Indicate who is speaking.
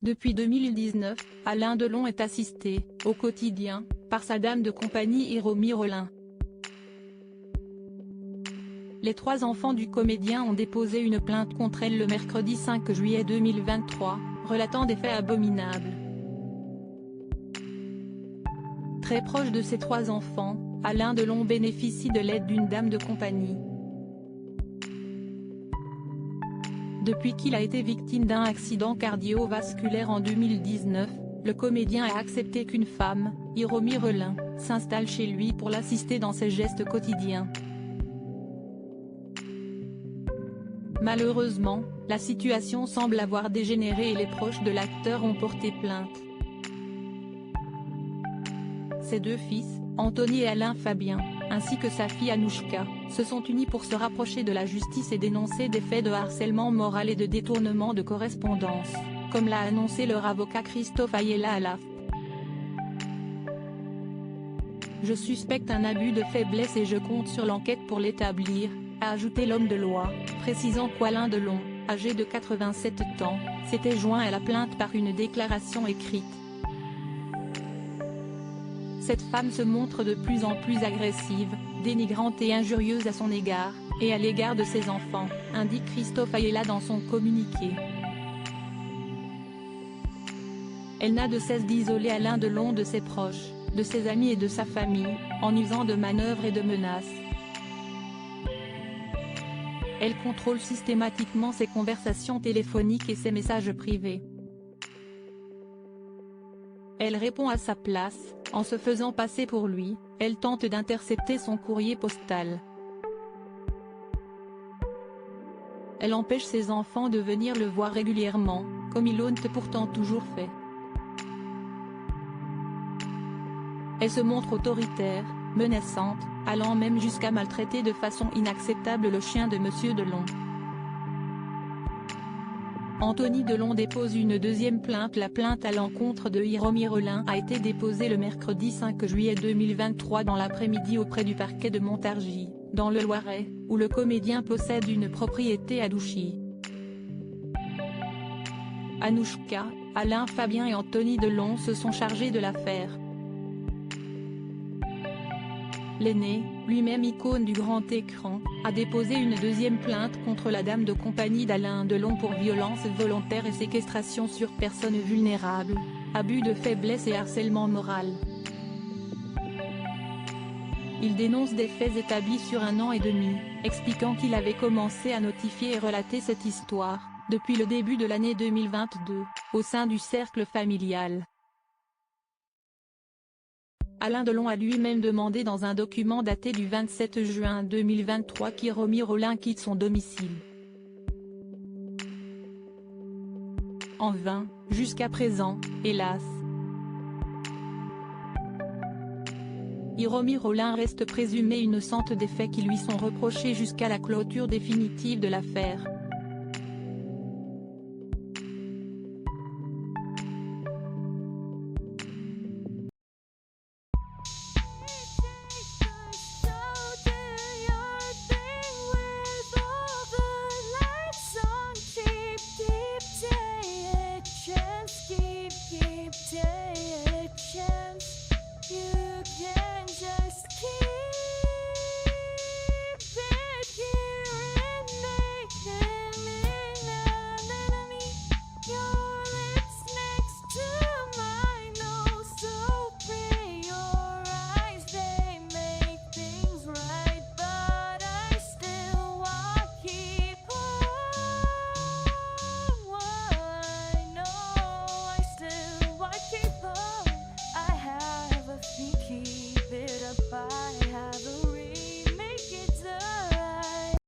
Speaker 1: Depuis 2019, Alain Delon est assisté, au quotidien, par sa dame de compagnie Hiromi Rollin. Les 3 enfants du comédien ont déposé une plainte contre elle le mercredi 5 juillet 2023, relatant des faits abominables. Très proche de ses 3 enfants, Alain Delon bénéficie de l'aide d'une dame de compagnie. Depuis qu'il a été victime d'un accident cardiovasculaire en 2019, le comédien a accepté qu'une femme, Hiromi Rollin, s'installe chez lui pour l'assister dans ses gestes quotidiens. Malheureusement, la situation semble avoir dégénéré et les proches de l'acteur ont porté plainte. Ses 2 fils, Anthony et Alain Fabien, ainsi que sa fille Anouchka, se sont unis pour se rapprocher de la justice et dénoncer des faits de harcèlement moral et de détournement de correspondance, comme l'a annoncé leur avocat Christophe Ayala à l'AFP. Je suspecte un abus de faiblesse et je compte sur l'enquête pour l'établir, a ajouté l'homme de loi, précisant qu'Alain Delon, âgé de 87 ans, s'était joint à la plainte par une déclaration écrite. Cette femme se montre de plus en plus agressive, dénigrante et injurieuse à son égard, et à l'égard de ses enfants, indique Christophe Ayala dans son communiqué. Elle n'a de cesse d'isoler Alain Delon de ses proches, de ses amis et de sa famille, en usant de manœuvres et de menaces. Elle contrôle systématiquement ses conversations téléphoniques et ses messages privés. Elle répond à sa place, en se faisant passer pour lui, elle tente d'intercepter son courrier postal. Elle empêche ses enfants de venir le voir régulièrement, comme ils l'ont pourtant toujours fait. Elle se montre autoritaire, menaçante, allant même jusqu'à maltraiter de façon inacceptable le chien de Monsieur Delon. Anthony Delon dépose une 2e plainte. La plainte à l'encontre de Hiromi Rollin a été déposée le mercredi 5 juillet 2023 dans l'après-midi auprès du parquet de Montargis, dans le Loiret, où le comédien possède une propriété à Douchy. Anouchka, Alain Fabien et Anthony Delon se sont chargés de l'affaire. L'aîné, lui-même icône du grand écran, a déposé une 2e plainte contre la dame de compagnie d'Alain Delon pour violence volontaire et séquestration sur personne vulnérable, abus de faiblesse et harcèlement moral. Il dénonce des faits établis sur 1 an et demi, expliquant qu'il avait commencé à notifier et relater cette histoire, depuis le début de l'année 2022, au sein du cercle familial. Alain Delon a lui-même demandé dans un document daté du 27 juin 2023 qu'Hiromi Rollin quitte son domicile. En vain, jusqu'à présent, hélas. Hiromi Rollin reste présumée innocente des faits qui lui sont reprochés jusqu'à la clôture définitive de l'affaire.